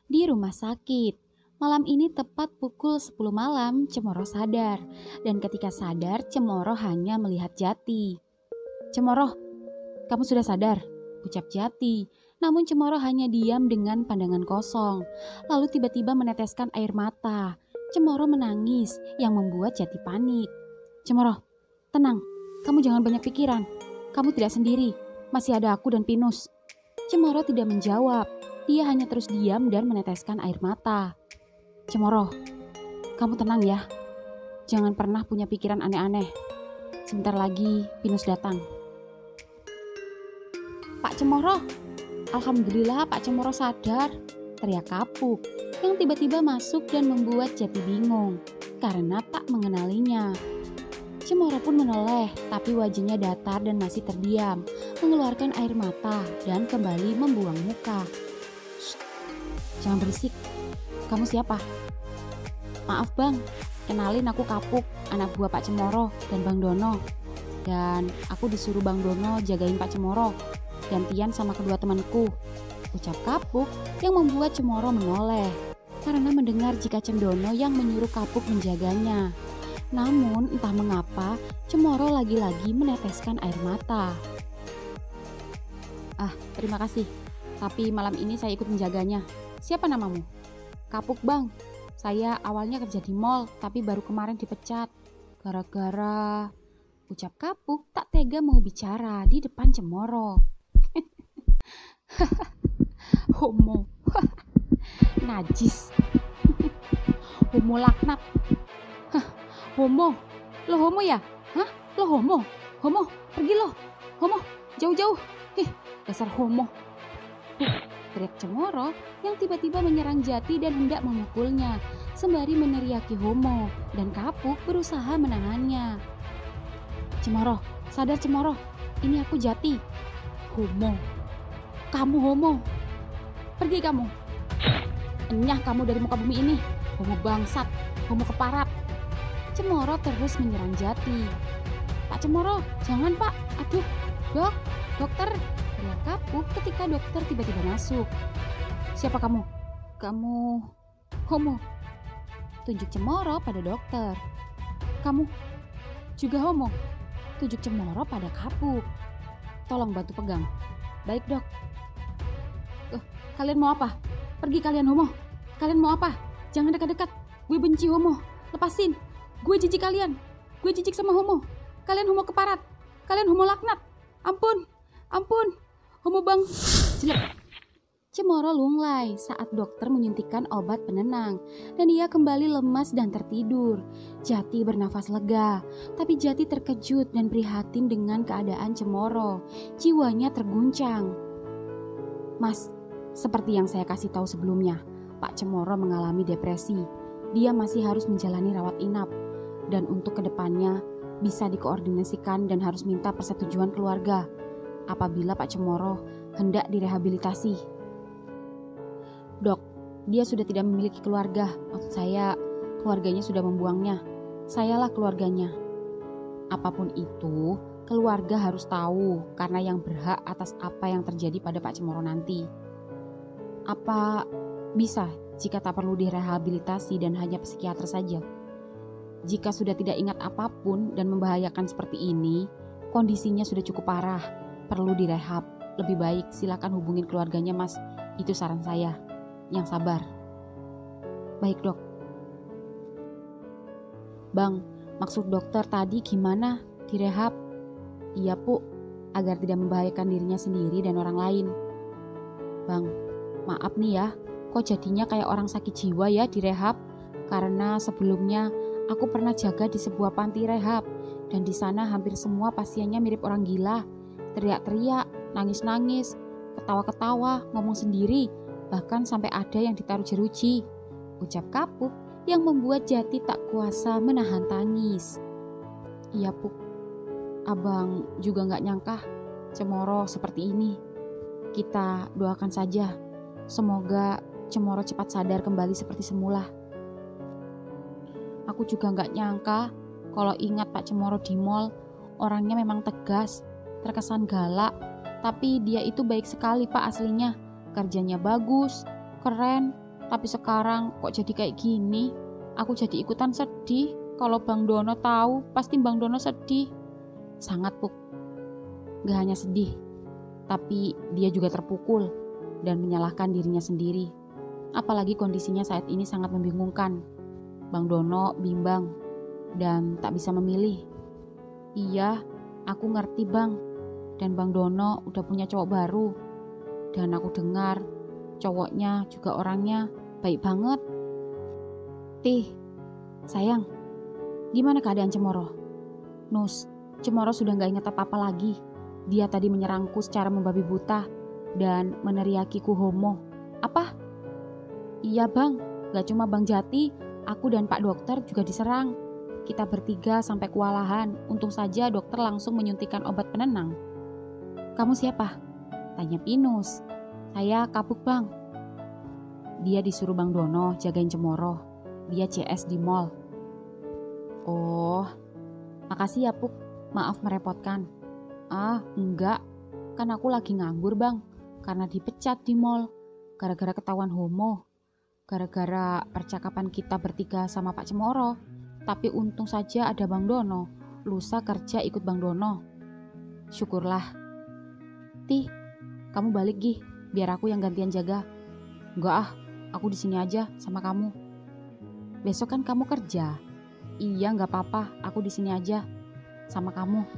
Di rumah sakit. Malam ini tepat pukul 10 malam, Cemoro sadar. Dan ketika sadar, Cemoro hanya melihat Jati. "Cemoro, kamu sudah sadar?" ucap Jati. Namun Cemoro hanya diam dengan pandangan kosong. Lalu tiba-tiba meneteskan air mata. Cemoro menangis yang membuat Jati panik. "Cemoro, tenang. Kamu jangan banyak pikiran. Kamu tidak sendiri. Masih ada aku dan Pinus." Cemoro tidak menjawab. Dia hanya terus diam dan meneteskan air mata. "Cemoro, kamu tenang ya. Jangan pernah punya pikiran aneh-aneh. Sebentar lagi Pinus datang." "Pak Cemoro, alhamdulillah Pak Cemoro sadar," teriak Kapuk yang tiba-tiba masuk dan membuat Jati bingung karena tak mengenalinya. Cemoro pun menoleh, tapi wajahnya datar dan masih terdiam, mengeluarkan air mata dan kembali membuang muka. "Shh, jangan berisik. Kamu siapa?" "Maaf bang, kenalin aku Kapuk, anak buah Pak Cemoro dan Bang Dono. Dan aku disuruh Bang Dono jagain Pak Cemoro, gantian sama kedua temanku," ucap Kapuk yang membuat Cemoro menoleh karena mendengar jika Cendono yang menyuruh Kapuk menjaganya. Namun entah mengapa Cemoro lagi-lagi meneteskan air mata. "Terima kasih, tapi malam ini saya ikut menjaganya. Siapa namamu?" "Kapuk bang, saya awalnya kerja di mall tapi baru kemarin dipecat gara-gara..." ucap Kapuk tak tega mau bicara di depan Cemoro. "Homo, najis, homo laknat. Homo, lo homo ya? Hah? Lo homo? Homo, pergi lo. Homo, jauh-jauh. Dasar homo," teriak Cemoro yang tiba-tiba menyerang Jati dan hendak memukulnya sembari meneriaki homo, dan Kapuk berusaha menahannya. "Cemoro, sadar Cemoro. Ini aku Jati." "Homo. Kamu homo. Pergi kamu. Enyah kamu dari muka bumi ini. Homo bangsat, homo keparat." Cemoro terus menyerang Jati. "Pak Cemoro, jangan pak. Aduh, dokter," teriak Kapuk ketika dokter tiba-tiba masuk. "Siapa kamu?" "Kamu homo," tunjuk Cemoro pada dokter. "Kamu juga homo," tunjuk Cemoro pada Kapuk. "Tolong bantu pegang." "Baik dok." "Kalian mau apa? Pergi kalian homo. Kalian mau apa? Jangan dekat-dekat. Gue benci homo. Lepasin. Gue jijik kalian. Gue jijik sama homo. Kalian homo keparat. Kalian homo laknat. Ampun. Ampun. Homo bang." Jelek. Cemoro lunglai saat dokter menyuntikkan obat penenang dan ia kembali lemas dan tertidur. Jati bernafas lega, tapi Jati terkejut dan prihatin dengan keadaan Cemoro. Jiwanya terguncang. "Mas, seperti yang saya kasih tahu sebelumnya, Pak Cemoro mengalami depresi. Dia masih harus menjalani rawat inap. Dan untuk kedepannya bisa dikoordinasikan dan harus minta persetujuan keluarga apabila Pak Cemoro hendak direhabilitasi." "Dok, dia sudah tidak memiliki keluarga. Maksud saya, keluarganya sudah membuangnya. Sayalah keluarganya." "Apapun itu, keluarga harus tahu karena yang berhak atas apa yang terjadi pada Pak Cemoro nanti. Apa bisa jika tak perlu direhabilitasi dan hanya psikiater saja? Jika sudah tidak ingat apapun dan membahayakan seperti ini, kondisinya sudah cukup parah, perlu direhab. Lebih baik silakan hubungin keluarganya mas, itu saran saya. Yang sabar." "Baik dok." "Bang, maksud dokter tadi gimana? Direhab?" "Iya pu, agar tidak membahayakan dirinya sendiri dan orang lain." "Bang, maaf nih ya, kok jadinya kayak orang sakit jiwa ya direhab? Karena sebelumnya aku pernah jaga di sebuah panti rehab dan di sana hampir semua pasiennya mirip orang gila. Teriak-teriak, nangis-nangis, ketawa-ketawa, ngomong sendiri, bahkan sampai ada yang ditaruh jeruji," ucap Kapuk yang membuat Jati tak kuasa menahan tangis. "Iya Puk, abang juga gak nyangka Cemoro seperti ini. Kita doakan saja, semoga Cemoro cepat sadar kembali seperti semula." "Aku juga gak nyangka kalau ingat Pak Cemoro di mall, orangnya memang tegas, terkesan galak, tapi dia itu baik sekali Pak aslinya. Kerjanya bagus, keren, Tapi sekarang kok jadi kayak gini? Aku jadi ikutan sedih. Kalau Bang Dono tahu, pasti Bang Dono sedih. Sangat, Puk. Gak hanya sedih, tapi dia juga terpukul dan menyalahkan dirinya sendiri. Apalagi kondisinya saat ini sangat membingungkan. Bang Dono bimbang dan tak bisa memilih. Iya, aku ngerti Bang. Dan Bang Dono udah punya cowok baru. Dan aku dengar cowoknya juga orangnya baik banget. Tih, sayang, gimana keadaan Cemoro? Nus, Cemoro sudah gak ingat apa-apa lagi. Dia tadi menyerangku secara membabi buta dan meneriakiku homo. Apa? Iya Bang, gak cuma Bang Jati, aku dan Pak Dokter juga diserang. Kita bertiga sampai kewalahan. Untung saja dokter langsung menyuntikkan obat penenang. Kamu siapa? Tanya Pinus. Saya Kapuk Bang. Dia disuruh Bang Dono jagain Cemoro. Dia CS di mall. Oh, makasih ya Puk. Maaf merepotkan. Ah, enggak. Kan aku lagi nganggur Bang. Karena dipecat di mall. Gara-gara ketahuan homo. Gara-gara percakapan kita bertiga sama Pak Cemoro. Tapi untung saja ada Bang Dono. Lusa kerja ikut Bang Dono. Syukurlah. Tih, kamu balik Gih, biar aku yang gantian jaga. Enggak ah, aku di sini aja sama kamu. Besok kan kamu kerja. Iya, nggak apa-apa, aku di sini aja sama kamu.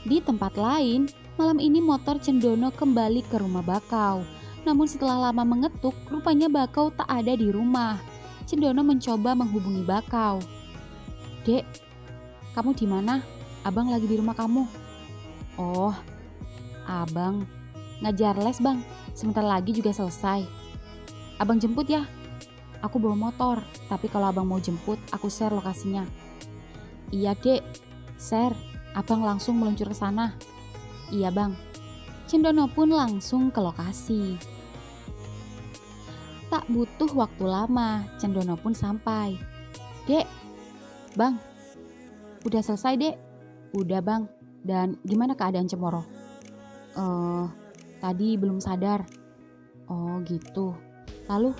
Di tempat lain, malam ini motor Cendono kembali ke rumah Bakau. Namun setelah lama mengetuk, rupanya Bakau tak ada di rumah. Cendono mencoba menghubungi Bakau. Dek, kamu di mana? Abang lagi di rumah kamu. Oh, abang ngajar les Bang, sebentar lagi juga selesai. Abang jemput ya? Aku bawa motor, tapi kalau abang mau jemput, aku share lokasinya. Iya dek, share. Abang langsung meluncur ke sana. Iya Bang. Cendono pun langsung ke lokasi. Tak butuh waktu lama, Cendono pun sampai. Dek, Bang, udah selesai dek? Udah Bang. Dan gimana keadaan Cemoro? Tadi belum sadar. Oh gitu. Lalu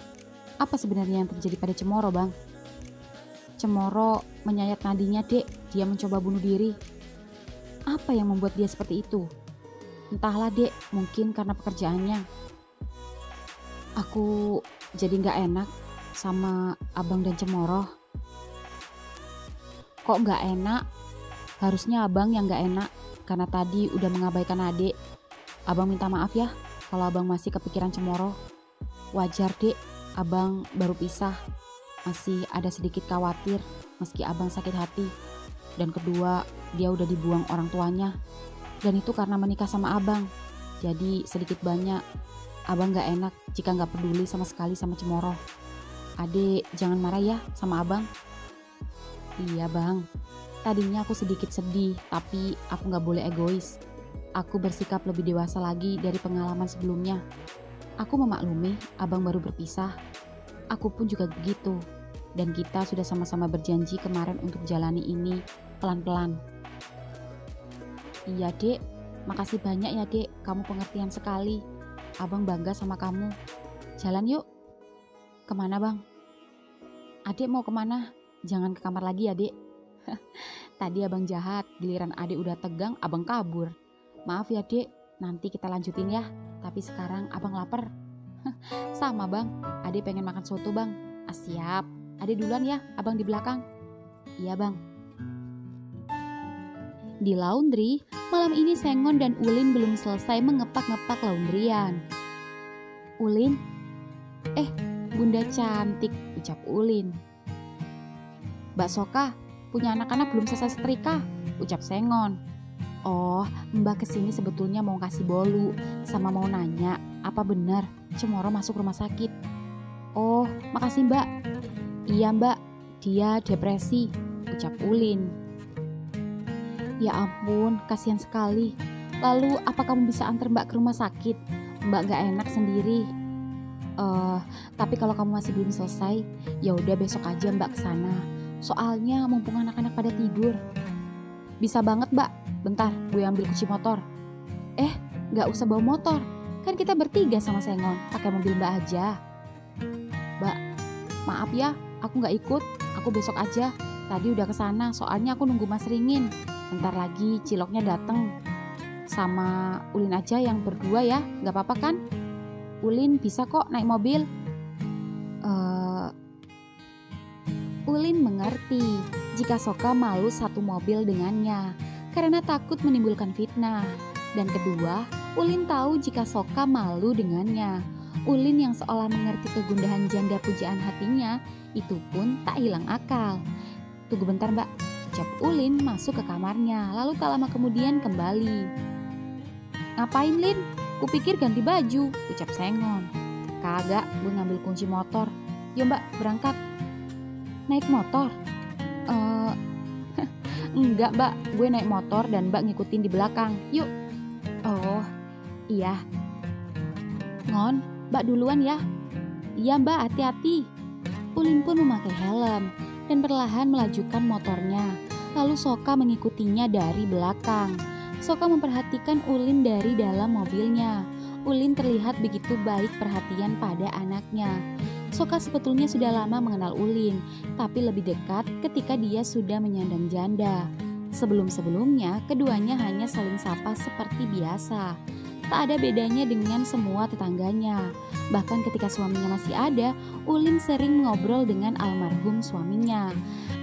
apa sebenarnya yang terjadi pada Cemoro Bang? Cemoro menyayat nadinya dek. Dia mencoba bunuh diri. Apa yang membuat dia seperti itu? Entahlah dek, mungkin karena pekerjaannya. Aku jadi gak enak sama abang dan Cemoro. Kok gak enak? Harusnya abang yang gak enak karena tadi udah mengabaikan adik. Abang minta maaf ya kalau abang masih kepikiran Cemoro. Wajar dek, abang baru pisah. Masih ada sedikit khawatir meski abang sakit hati. Dan kedua, dia udah dibuang orang tuanya. Dan itu karena menikah sama abang. Jadi sedikit banyak abang gak enak jika gak peduli sama sekali sama Cemoro. Adek jangan marah ya sama abang. Iya bang. Tadinya aku sedikit sedih, tapi aku gak boleh egois. Aku bersikap lebih dewasa lagi dari pengalaman sebelumnya. Aku memaklumi abang baru berpisah. Aku pun juga begitu. Dan kita sudah sama-sama berjanji kemarin untuk jalani ini pelan-pelan. Iya dek, makasih banyak ya dek, kamu pengertian sekali. Abang bangga sama kamu. Jalan yuk. Kemana bang? Adek mau kemana? Jangan ke kamar lagi ya dek. Tadi abang jahat, giliran adek udah tegang, abang kabur. Maaf ya dek, nanti kita lanjutin ya. Tapi sekarang abang lapar. Sama bang, adek pengen makan soto bang. Siap, adek duluan ya, abang di belakang. Iya bang. Di laundry, malam ini Sengon dan Ulin belum selesai mengepak-ngepak laundryan. Ulin, bunda cantik, ucap Ulin. Mbak Soka, punya anak-anak belum selesai setrika, ucap Sengon. Oh, Mbak kesini sebetulnya mau kasih bolu, sama mau nanya, apa benar Cemoro masuk rumah sakit? Oh, makasih Mbak. Iya Mbak, dia depresi, ucap Ulin. Ya ampun, kasihan sekali. Lalu apa kamu bisa antar Mbak ke rumah sakit? Mbak gak enak sendiri. Tapi kalau kamu masih belum selesai, ya udah besok aja Mbak kesana. Soalnya mumpung anak-anak pada tidur. Bisa banget Mbak, bentar gue ambil kunci motor. Gak usah bawa motor, Kan kita bertiga sama Sengon, pakai mobil Mbak aja. Mbak, maaf ya, aku nggak ikut. Aku besok aja. Tadi udah kesana, soalnya aku nunggu Mas Ringin. Bentar lagi ciloknya dateng. Sama Ulin aja yang berdua ya, nggak apa-apa kan? Ulin bisa kok naik mobil. Ulin mengerti jika Soka malu satu mobil dengannya karena takut menimbulkan fitnah. Dan kedua, Ulin tahu jika Soka malu dengannya. Ulin yang seolah mengerti kegundahan janda pujaan hatinya itu pun tak hilang akal. Tunggu bentar Mbak, ucap Ulin masuk ke kamarnya lalu tak lama kemudian kembali. Ngapain Lin? Kupikir ganti baju, ucap Sengon. Kagak, gue ngambil kunci motor. Yuk Mbak, berangkat. Naik motor? Enggak Mbak, gue naik motor dan Mbak ngikutin di belakang. Yuk. Oh, iya. Ngon, Mbak duluan ya. Iya Mbak, hati-hati. Ulin pun memakai helm dan perlahan melajukan motornya. Lalu Soka mengikutinya dari belakang. Soka memperhatikan Ulin dari dalam mobilnya. Ulin terlihat begitu baik perhatian pada anaknya. Soka sebetulnya sudah lama mengenal Ulin, tapi lebih dekat ketika dia sudah menyandang janda. Sebelum-sebelumnya, keduanya hanya saling sapa seperti biasa. Tak ada bedanya dengan semua tetangganya. Bahkan ketika suaminya masih ada, Ulin sering ngobrol dengan almarhum suaminya.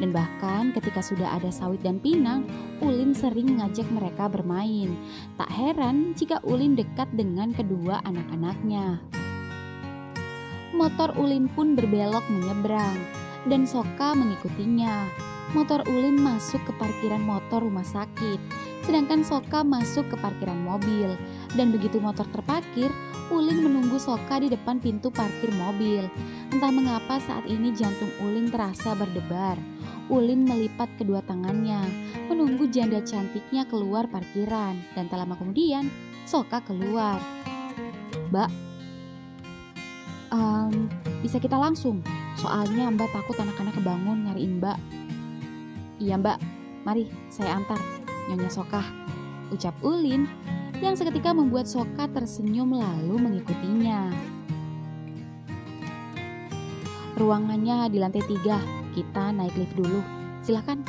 Dan bahkan ketika sudah ada Sawit dan Pinang, Ulin sering mengajak mereka bermain. Tak heran jika Ulin dekat dengan kedua anak-anaknya. Motor Ulin pun berbelok menyeberang, dan Soka mengikutinya. Motor Ulin masuk ke parkiran motor rumah sakit, sedangkan Soka masuk ke parkiran mobil. Dan begitu motor terparkir, Ulin menunggu Soka di depan pintu parkir mobil. Entah mengapa saat ini jantung Ulin terasa berdebar. Ulin melipat kedua tangannya, menunggu janda cantiknya keluar parkiran. Dan tak lama kemudian, Soka keluar. Mbak, bisa kita langsung? Soalnya Mbak takut anak-anak kebangun nyariin Mbak. Iya Mbak, mari saya antar, Nyonya Soka, ucap Ulin yang seketika membuat Soka tersenyum lalu mengikutinya. Ruangannya di lantai 3, kita naik lift dulu. Silahkan,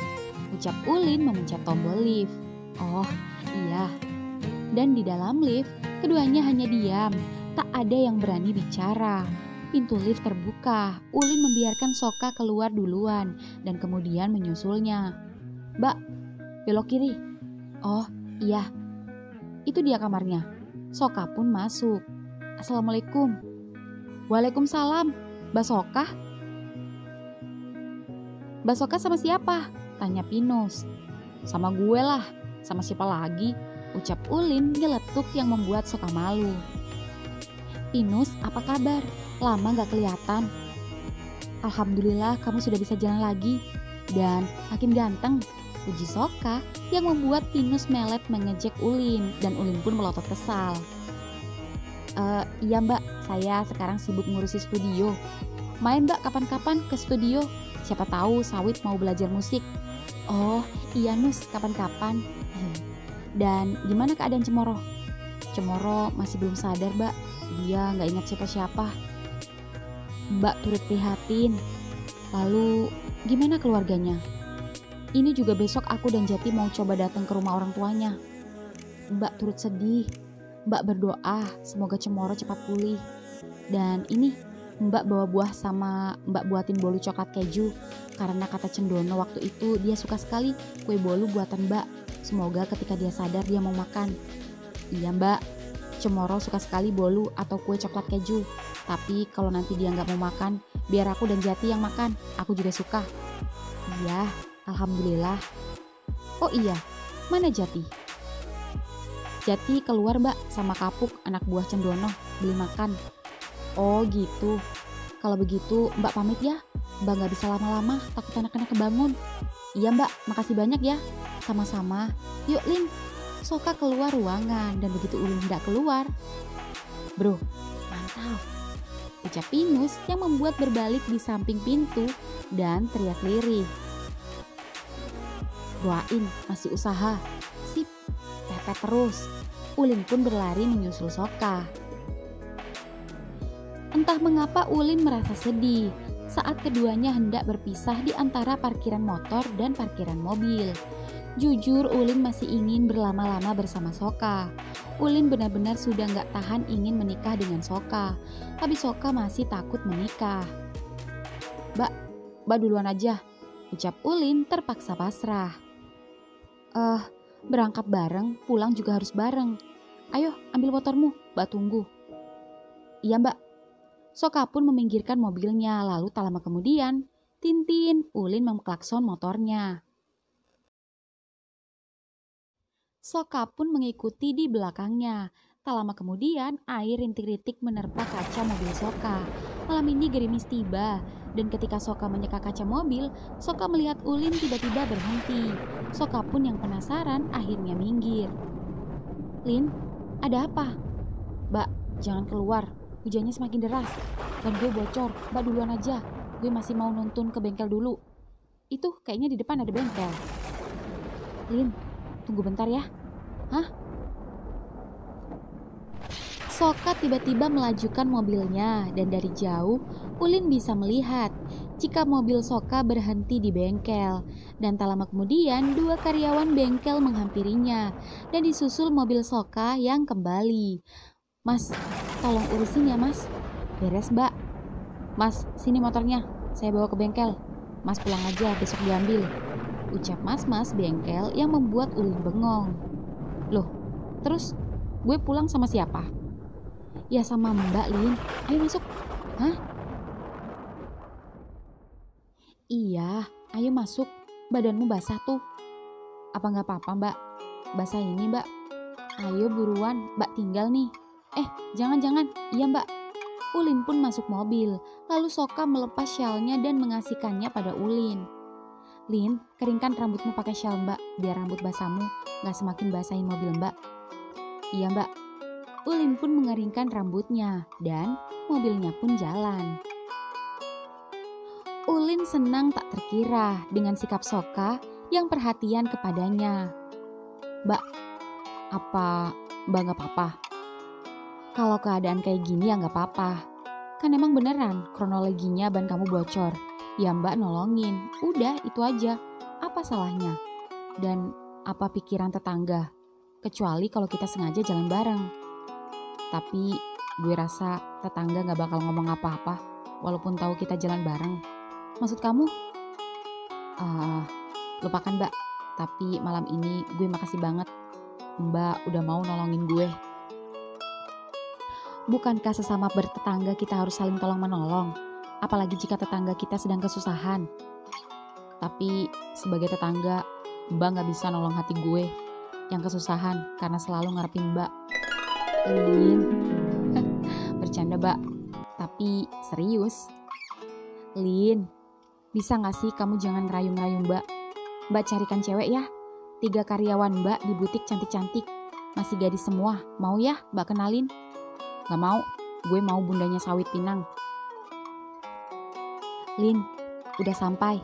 ucap Ulin memencet tombol lift. Oh iya. Dan di dalam lift, keduanya hanya diam, tak ada yang berani bicara. Pintu lift terbuka, Ulin membiarkan Soka keluar duluan dan kemudian menyusulnya. Mbak, belok kiri. Oh iya, itu dia kamarnya. Soka pun masuk. Assalamualaikum. Waalaikumsalam. Mbak Soka? Mbak Soka sama siapa? Tanya Pinus. Sama gue lah, sama siapa lagi? Ucap Ulin nyeletuk yang membuat Soka malu. Pinus, apa kabar? Lama gak kelihatan. Alhamdulillah kamu sudah bisa jalan lagi. Dan makin ganteng, puji Soka yang membuat Pinus melet mengejek Ulin. Dan Ulin pun melotot kesal. Iya Mbak, saya sekarang sibuk ngurusi studio. Main Mbak kapan-kapan ke studio. Siapa tahu Sawit mau belajar musik. Oh iya Nus, kapan-kapan. Dan gimana keadaan Cemoro? Cemoro masih belum sadar Mbak. Dia gak ingat siapa-siapa. Mbak turut prihatin. Lalu gimana keluarganya? Ini juga besok aku dan Jati mau coba datang ke rumah orang tuanya. Mbak turut sedih. Mbak berdoa semoga Cemoro cepat pulih. Dan ini Mbak bawa buah sama Mbak buatin bolu coklat keju. Karena kata Cendono waktu itu dia suka sekali kue bolu buatan Mbak. Semoga ketika dia sadar dia mau makan. Iya Mbak, Cemoro suka sekali bolu atau kue coklat keju. Tapi kalau nanti dia nggak mau makan, biar aku dan Jati yang makan. Aku juga suka. Iya, alhamdulillah. Oh iya, mana Jati? Jati keluar Mbak sama Kapuk, anak buah Cendono, beli makan. Oh gitu. Kalau begitu Mbak pamit ya. Mbak nggak bisa lama-lama, takut anak-anak kebangun. Iya Mbak, makasih banyak ya. Sama-sama. Yuk Lin. Soka keluar ruangan dan begitu Ulin hendak keluar. Bro, mantap. Ucap Pinus yang membuat berbalik di samping pintu dan teriak lirih. Doain, masih usaha. Sip, pepet terus. Ulin pun berlari menyusul Soka. Entah mengapa Ulin merasa sedih saat keduanya hendak berpisah di antara parkiran motor dan parkiran mobil. Jujur, Ulin masih ingin berlama-lama bersama Soka. Ulin benar-benar sudah gak tahan ingin menikah dengan Soka, tapi Soka masih takut menikah. Mbak duluan aja, ucap Ulin terpaksa pasrah. Berangkat bareng, pulang juga harus bareng. Ayo, ambil motormu, Mbak tunggu. Iya Mbak. Soka pun meminggirkan mobilnya, lalu tak lama kemudian, Tintin, Ulin mengklakson motornya. Soka pun mengikuti di belakangnya. Tak lama kemudian, air rintik-rintik menerpa kaca mobil Soka. Malam ini gerimis tiba, dan ketika Soka menyeka kaca mobil, Soka melihat Ulin tiba-tiba berhenti. Soka pun yang penasaran akhirnya minggir. Lin, ada apa? Mbak, jangan keluar. Hujannya semakin deras. Dan gue bocor. Mbak duluan aja. Gue masih mau nuntun ke bengkel dulu. Itu kayaknya di depan ada bengkel. Lin, tunggu bentar ya. Hah? Soka tiba-tiba melajukan mobilnya dan dari jauh Ulin bisa melihat jika mobil Soka berhenti di bengkel. Dan tak lama kemudian 2 karyawan bengkel menghampirinya dan disusul mobil Soka yang kembali. Mas, tolong urusin ya mas. Beres Mbak. Mas, sini motornya. Saya bawa ke bengkel. Mas pulang aja, besok diambil. Ucap mas-mas bengkel yang membuat Ulin bengong. Loh, terus gue pulang sama siapa? Ya sama Mbak Lin. Ayo masuk. Hah? Iya, ayo masuk. Badanmu basah tuh. Apa gak apa-apa Mbak? Basah ini Mbak. Ayo buruan, Mbak tinggal nih. Jangan. Iya Mbak. Ulin pun masuk mobil. Lalu Soka melepas syalnya dan mengasihkannya pada Ulin. Lin, keringkan rambutmu pakai syal Mbak, biar rambut basahmu gak semakin basahin mobil Mbak. Iya Mbak. Ulin pun mengeringkan rambutnya dan mobilnya pun jalan. Ulin senang tak terkira dengan sikap Soka yang perhatian kepadanya. Mbak, apa Mbak gak apa-apa? Kalau keadaan kayak gini ya gak apa-apa. Kan emang beneran kronologinya ban kamu bocor. Ya Mbak nolongin, udah itu aja. Apa salahnya? Dan apa pikiran tetangga? Kecuali kalau kita sengaja jalan bareng. Tapi gue rasa tetangga gak bakal ngomong apa-apa walaupun tahu kita jalan bareng. Maksud kamu? Lupakan Mbak. Tapi malam ini gue makasih banget Mbak udah mau nolongin gue. Bukankah sesama bertetangga kita harus saling tolong-menolong? Apalagi jika tetangga kita sedang kesusahan. Tapi sebagai tetangga, Mbak gak bisa nolong hati gue yang kesusahan karena selalu ngarepin Mbak. Lin, bercanda Mbak, tapi serius. Lin, bisa gak sih kamu jangan ngerayu-ngerayu Mbak? Mbak carikan cewek ya. 3 karyawan Mbak di butik cantik-cantik. Masih gadis semua, mau ya Mbak kenalin? Gak mau, gue mau bundanya Sawit Pinang. Lin, udah sampai.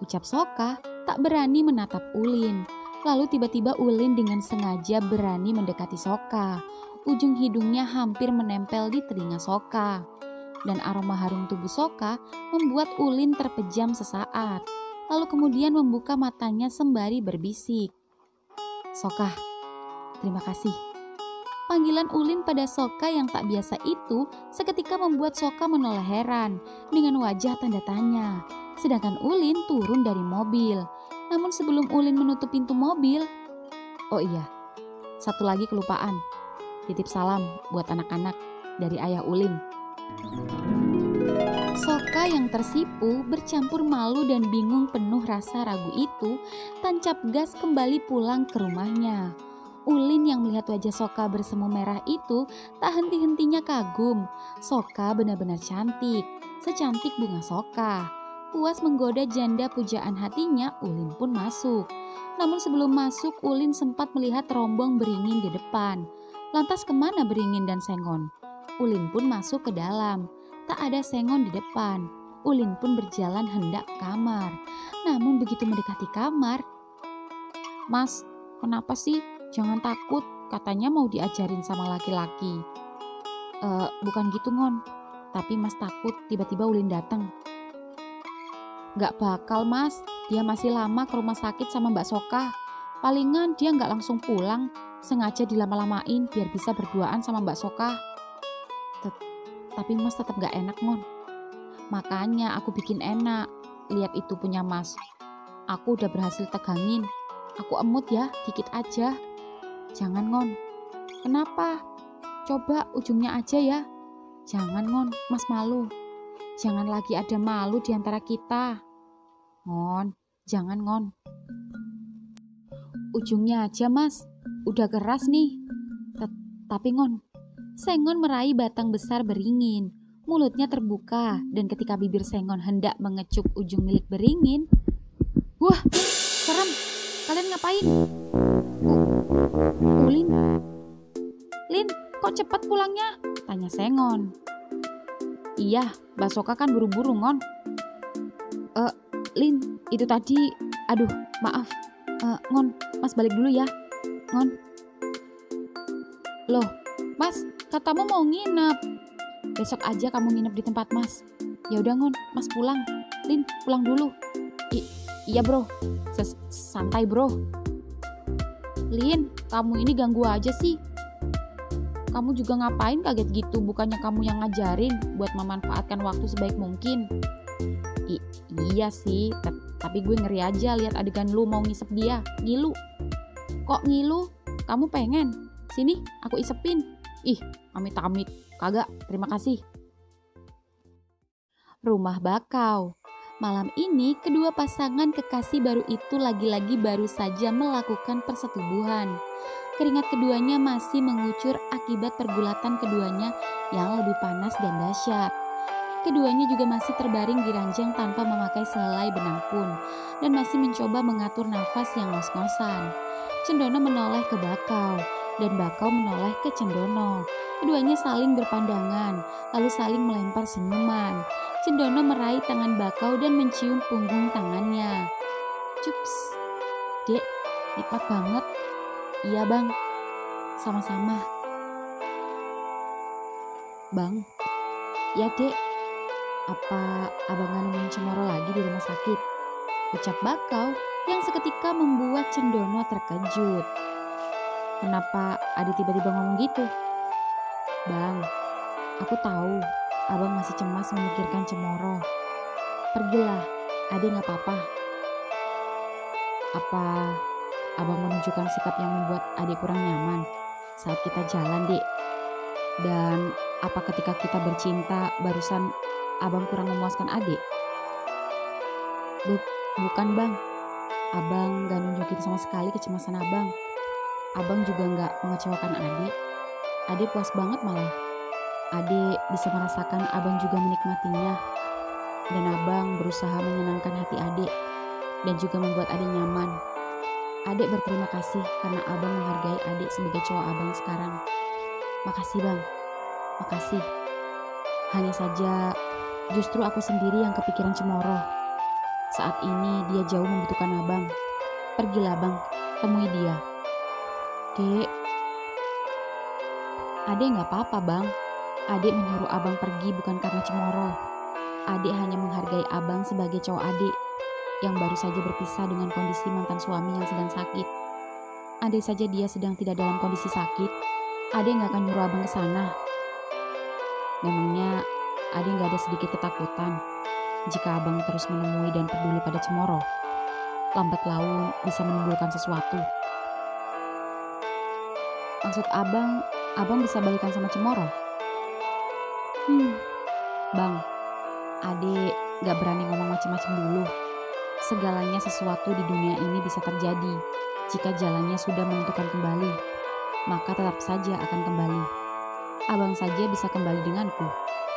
Ucap Soka tak berani menatap Ulin. Lalu tiba-tiba Ulin dengan sengaja berani mendekati Soka. Ujung hidungnya hampir menempel di telinga Soka. Dan aroma harum tubuh Soka membuat Ulin terpejam sesaat. Lalu kemudian membuka matanya sembari berbisik. Soka, terima kasih. Panggilan Ulin pada Soka yang tak biasa itu seketika membuat Soka menoleh heran dengan wajah tanda tanya. Sedangkan Ulin turun dari mobil. Namun sebelum Ulin menutup pintu mobil, oh iya, satu lagi kelupaan. Titip salam buat anak-anak dari ayah Ulin. Soka yang tersipu bercampur malu dan bingung penuh rasa ragu itu tancap gas kembali pulang ke rumahnya. Ulin yang melihat wajah Soka bersemu merah itu tak henti-hentinya kagum. Soka benar-benar cantik, secantik bunga Soka. Puas menggoda janda pujaan hatinya, Ulin pun masuk. Namun sebelum masuk, Ulin sempat melihat rombong beringin di depan. Lantas kemana beringin dan Sengon? Ulin pun masuk ke dalam. Tak ada Sengon di depan. Ulin pun berjalan hendak ke kamar. Namun begitu mendekati kamar, Mas, kenapa sih? Jangan takut, katanya mau diajarin sama laki-laki. Bukan gitu Ngon. Tapi Mas takut tiba-tiba Ulin datang. Gak bakal Mas, dia masih lama ke rumah sakit sama Mbak Soka. Palingan dia gak langsung pulang, sengaja dilama-lamain biar bisa berduaan sama Mbak Soka. Tapi Mas tetap gak enak Ngon. Makanya aku bikin enak, lihat itu punya Mas. Aku udah berhasil tegangin, aku emut ya, dikit aja. Jangan Ngon. Kenapa? Coba ujungnya aja ya. Jangan Ngon, Mas malu. Jangan lagi ada malu di antara kita. Ngon, jangan Ngon. Ujungnya aja Mas, udah keras nih. Tapi Ngon, Sengon meraih batang besar beringin. Mulutnya terbuka dan ketika bibir Sengon hendak mengecup ujung milik beringin. Wah, serem. Kalian ngapain? Ulin. Lin, kok cepat pulangnya? Tanya Sengon. Iya, Mbak Soka kan buru-buru Ngon. Lin, itu tadi, aduh maaf. Ngon, Mas balik dulu ya. Ngon. Loh, Mas, katamu mau nginep. Besok aja kamu nginep di tempat Mas. Ya udah Ngon, Mas pulang. Lin, pulang dulu. Iya bro, santai bro. Lin, kamu ini ganggu aja sih. Kamu juga ngapain kaget gitu? Bukannya kamu yang ngajarin buat memanfaatkan waktu sebaik mungkin. Iya sih, tapi gue ngeri aja lihat adegan lu mau ngisep dia. Ngilu. Kok ngilu? Kamu pengen? Sini, aku isepin. Ih, amit-amit. Kagak, terima kasih. Rumah bakau. Malam ini, kedua pasangan kekasih baru itu lagi-lagi baru saja melakukan persetubuhan. Keringat keduanya masih mengucur akibat pergulatan keduanya yang lebih panas dan dahsyat. Keduanya juga masih terbaring di ranjang tanpa memakai selai benang pun, dan masih mencoba mengatur nafas yang ngos-ngosan. Cendono menoleh ke Bakau, dan Bakau menoleh ke Cendono. Keduanya saling berpandangan, lalu saling melempar senyuman. Cendono meraih tangan Bakau dan mencium punggung tangannya. Cups, Dek, nikmat banget. Iya bang, sama-sama. Bang, ya dek, apa abang gak nemuin Cemoro lagi di rumah sakit? Ucap Bakau yang seketika membuat Cendono terkejut. Kenapa Adi tiba-tiba ngomong gitu? Bang, aku tahu abang masih cemas memikirkan Cemoro. Pergilah, Adi gak apa-apa. Apa abang menunjukkan sikap yang membuat adik kurang nyaman saat kita jalan, Dek? Dan apa ketika kita bercinta barusan abang kurang memuaskan adik? Bukan bang, abang gak nunjukin sama sekali kecemasan abang. Abang juga gak mengecewakan adik. Adik puas banget malah. Adik bisa merasakan abang juga menikmatinya. Dan abang berusaha menyenangkan hati adik dan juga membuat adik nyaman. Adik berterima kasih karena abang menghargai adik sebagai cowok abang sekarang. Makasih bang, makasih. Hanya saja justru aku sendiri yang kepikiran Cemoro. Saat ini dia jauh membutuhkan abang. Pergilah bang, temui dia. Dek, adik gak apa-apa bang. Adik menyuruh abang pergi bukan karena Cemoro. Adik hanya menghargai abang sebagai cowok adik yang baru saja berpisah dengan kondisi mantan suami yang sedang sakit. Andai saja dia sedang tidak dalam kondisi sakit, adik gak akan nyuruh abang ke sana. Memangnya adik gak ada sedikit ketakutan jika abang terus menemui dan peduli pada Cemoro? Lambat laun bisa menimbulkan sesuatu. Maksud abang bisa balikan sama Cemoro? Bang, adik gak berani ngomong macam-macam dulu. Segalanya sesuatu di dunia ini bisa terjadi. Jika jalannya sudah menentukan kembali, maka tetap saja akan kembali. Abang saja bisa kembali denganku,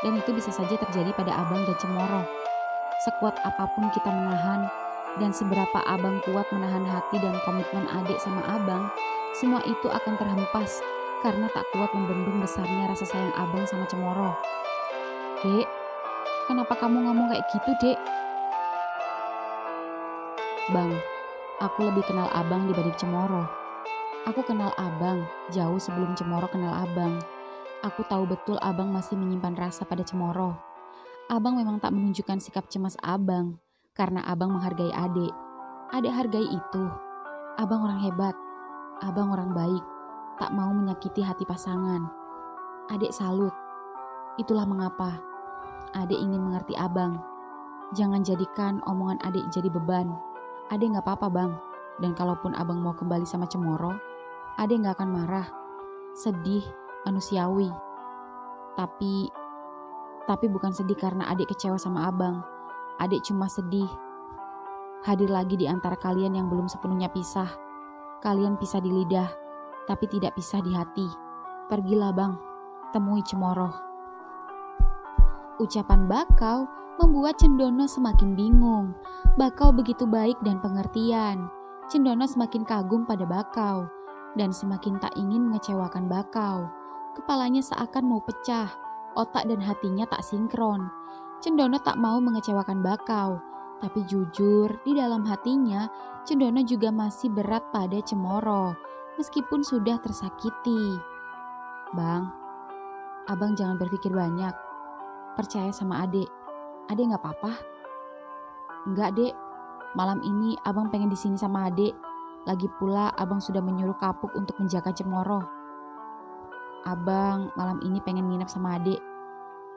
dan itu bisa saja terjadi pada abang dan Cemoro. Sekuat apapun kita menahan, dan seberapa abang kuat menahan hati dan komitmen adik sama abang, semua itu akan terhempas karena tak kuat membendung besarnya rasa sayang abang sama Cemoro. Dek, kenapa kamu ngomong kayak gitu, Dek? Bang, aku lebih kenal abang dibanding Cemoro. Aku kenal abang jauh sebelum Cemoro kenal abang. Aku tahu betul abang masih menyimpan rasa pada Cemoro. Abang memang tak menunjukkan sikap cemas abang karena abang menghargai adik. Adik hargai itu. Abang orang hebat. Abang orang baik. Tak mau menyakiti hati pasangan. Adik salut. Itulah mengapa adik ingin mengerti abang. Jangan jadikan omongan adik jadi beban. Adik gak apa-apa bang. Dan kalaupun abang mau kembali sama Cemoro, adik gak akan marah. Sedih, manusiawi. Tapi bukan sedih karena adik kecewa sama abang. Adik cuma sedih hadir lagi di antara kalian yang belum sepenuhnya pisah. Kalian pisah di lidah, tapi tidak pisah di hati. Pergilah bang, temui Cemoro. Ucapan Bakau membuat Cendono semakin bingung. Bakau begitu baik dan pengertian. Cendono semakin kagum pada Bakau dan semakin tak ingin mengecewakan Bakau. Kepalanya seakan mau pecah, otak dan hatinya tak sinkron. Cendono tak mau mengecewakan Bakau, tapi jujur di dalam hatinya Cendono juga masih berat pada Cemoro, meskipun sudah tersakiti. Bang, abang jangan berpikir banyak. Percaya sama adik. Adik gak apa-apa? Enggak dek, malam ini abang pengen di sini sama adik. Lagi pula abang sudah menyuruh Kapuk untuk menjaga Cemoro. Abang malam ini pengen nginep sama adik,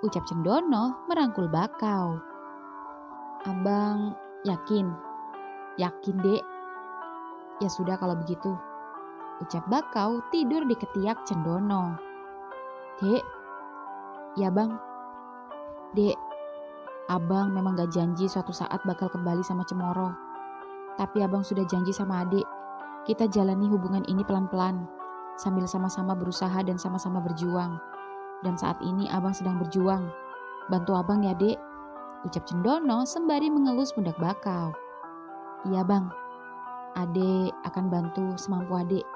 ucap Cendono merangkul Bakau. Abang yakin? Yakin dek. Ya sudah kalau begitu, ucap Bakau tidur di ketiak Cendono. Dek, ya bang. Dek, abang memang gak janji suatu saat bakal kembali sama Cemoro. Tapi abang sudah janji sama adik, kita jalani hubungan ini pelan-pelan, sambil sama-sama berusaha dan sama-sama berjuang. Dan saat ini abang sedang berjuang. Bantu abang ya dek, ucap Cendono sembari mengelus pundak Bakau. Iya bang, adik akan bantu semampu adik.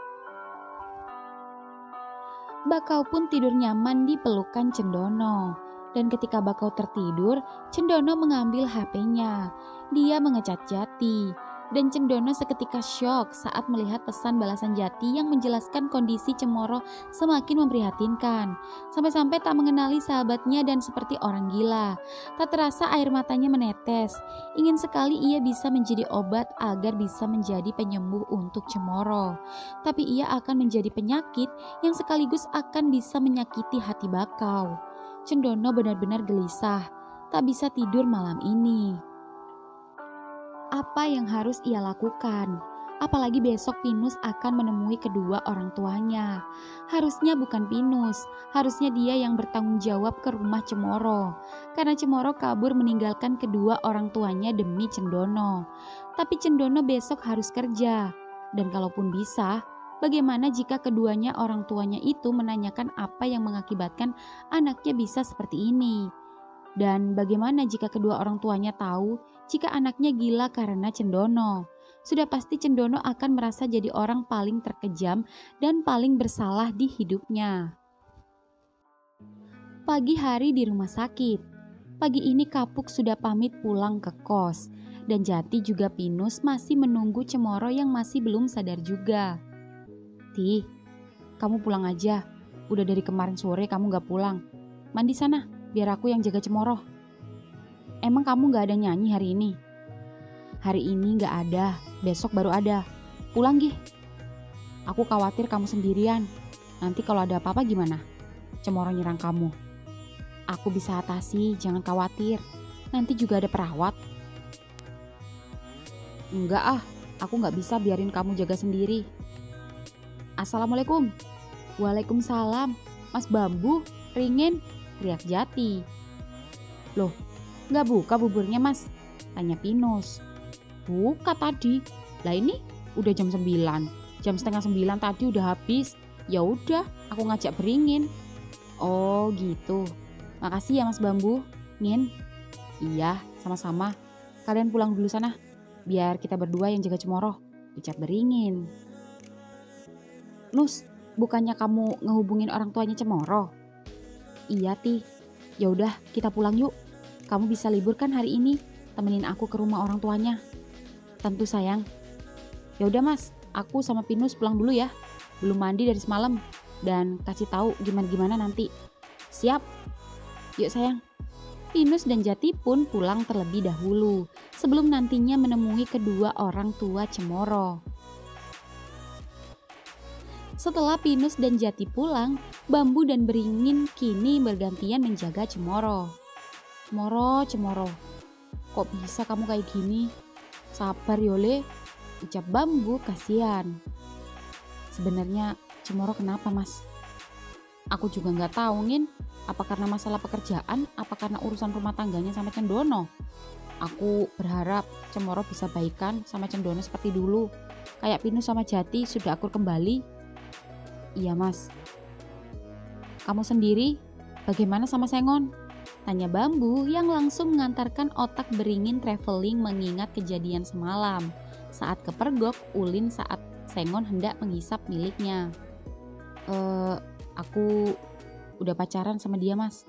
Bakau pun tidur nyaman di pelukan Cendono. Dan ketika Bakau tertidur, Cendono mengambil HP-nya. Dia ngecat Jati. Dan Cendono seketika syok saat melihat pesan balasan Jati yang menjelaskan kondisi Cemoro semakin memprihatinkan. Sampai-sampai tak mengenali sahabatnya dan seperti orang gila. Tak terasa air matanya menetes. Ingin sekali ia bisa menjadi obat agar bisa menjadi penyembuh untuk Cemoro. Tapi ia akan menjadi penyakit yang sekaligus akan bisa menyakiti hati Bakau. Cendono benar-benar gelisah, tak bisa tidur malam ini. Apa yang harus ia lakukan? Apalagi besok Pinus akan menemui kedua orang tuanya. Harusnya bukan Pinus, harusnya dia yang bertanggung jawab ke rumah Cemoro. Karena Cemoro kabur meninggalkan kedua orang tuanya demi Cendono. Tapi Cendono besok harus kerja. Dan kalaupun bisa, bagaimana jika keduanya orang tuanya itu menanyakan apa yang mengakibatkan anaknya bisa seperti ini? Dan bagaimana jika kedua orang tuanya tahu jika anaknya gila karena Cendono? Sudah pasti Cendono akan merasa jadi orang paling terkejam dan paling bersalah di hidupnya. Pagi hari di rumah sakit. Pagi ini Kapuk sudah pamit pulang ke kos. Dan Jati juga Pinus masih menunggu Cemoro yang masih belum sadar juga. Ti, kamu pulang aja. Udah dari kemarin sore kamu gak pulang. Mandi sana, biar aku yang jaga Cemoro. Emang kamu gak ada nyanyi hari ini? Hari ini gak ada, besok baru ada. Pulang Gih. Aku khawatir kamu sendirian. Nanti kalau ada apa-apa gimana? Cemoro nyerang kamu. Aku bisa atasi, jangan khawatir. Nanti juga ada perawat. Enggak ah, aku gak bisa biarin kamu jaga sendiri. Assalamualaikum. Waalaikumsalam. Mas Bambu, Ringin, teriak Jati. Loh, gak buka buburnya mas? Tanya Pinus. Buka tadi. Lah ini udah jam 9. Jam setengah 9 tadi udah habis. Ya udah, aku ngajak Beringin. Oh gitu. Makasih ya Mas Bambu. Ngin. Iya, sama-sama. Kalian pulang dulu sana. Biar kita berdua yang jaga Cemoro, ucap Beringin. Nus, bukannya kamu ngehubungin orang tuanya Cemoro? Iya Ti. Ya udah, kita pulang yuk. Kamu bisa libur kan hari ini? Temenin aku ke rumah orang tuanya. Tentu sayang. Ya udah Mas, aku sama Pinus pulang dulu ya. Belum mandi dari semalam. dan kasih tahu gimana-gimana nanti. Siap? Yuk sayang. Pinus dan Jati pun pulang terlebih dahulu sebelum nantinya menemui kedua orang tua Cemoro. Setelah Pinus dan Jati pulang, Bambu dan Beringin kini bergantian menjaga Cemoro. Cemoro, kok bisa kamu kayak gini? Sabar Yole, ucap Bambu kasihan. Sebenarnya Cemoro kenapa mas? Aku juga nggak tahu Ngin, apa karena masalah pekerjaan, apa karena urusan rumah tangganya sama Cendono. Aku berharap Cemoro bisa baikan sama Cendono seperti dulu, kayak Pinus sama Jati sudah akur kembali. Iya mas. Kamu sendiri bagaimana sama Sengon? Tanya Bambu yang langsung mengantarkan otak Beringin traveling mengingat kejadian semalam saat kepergok ulin saat Sengon hendak menghisap miliknya. Aku udah pacaran sama dia mas.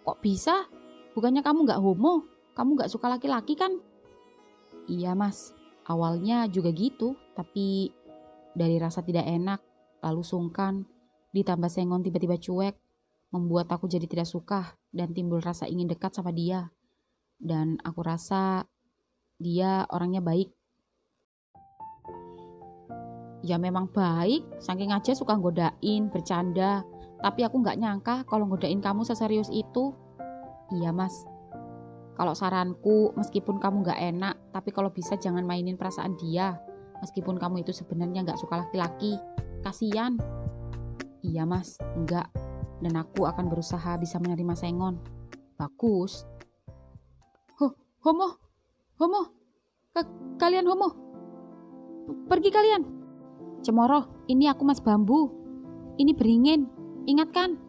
Kok bisa? Bukannya kamu gak homo? Kamu gak suka laki-laki kan? Iya mas, awalnya juga gitu, tapi dari rasa tidak enak, lalu sungkan, ditambah Sengon tiba-tiba cuek, membuat aku jadi tidak suka dan timbul rasa ingin dekat sama dia. Dan aku rasa dia orangnya baik. Ya memang baik, saking aja suka godain, bercanda. Tapi aku gak nyangka kalau godain kamu seserius itu. Iya mas, kalau saranku meskipun kamu gak enak, tapi kalau bisa jangan mainin perasaan dia. Meskipun kamu itu sebenarnya gak suka laki-laki, kasian. Iya mas, enggak. Dan aku akan berusaha bisa menerima Sengon. Bagus. Homo. Kalian homo. Pergi kalian. Cemoro, ini aku mas Bambu. Ini Beringin. Ingat kan?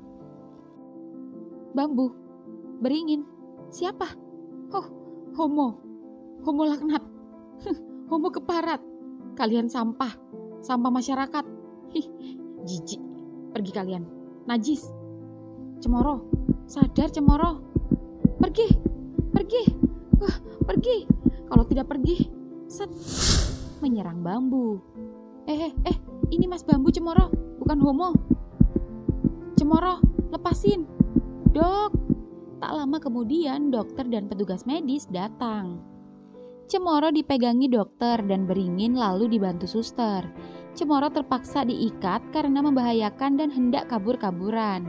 Bambu, Beringin. Siapa? Homo laknat. Homo keparat. Kalian sampah masyarakat. Jijik. Pergi kalian. Najis. Cemoro, sadar Cemoro. Pergi. Pergi. Kalau tidak pergi, menyerang Bambu. Ini mas Bambu Cemoro, bukan homo. Cemoro, lepasin. Dok. Tak lama kemudian dokter dan petugas medis datang. Cemoro dipegangi dokter dan Beringin lalu dibantu suster. Cemoro terpaksa diikat karena membahayakan dan hendak kabur-kaburan.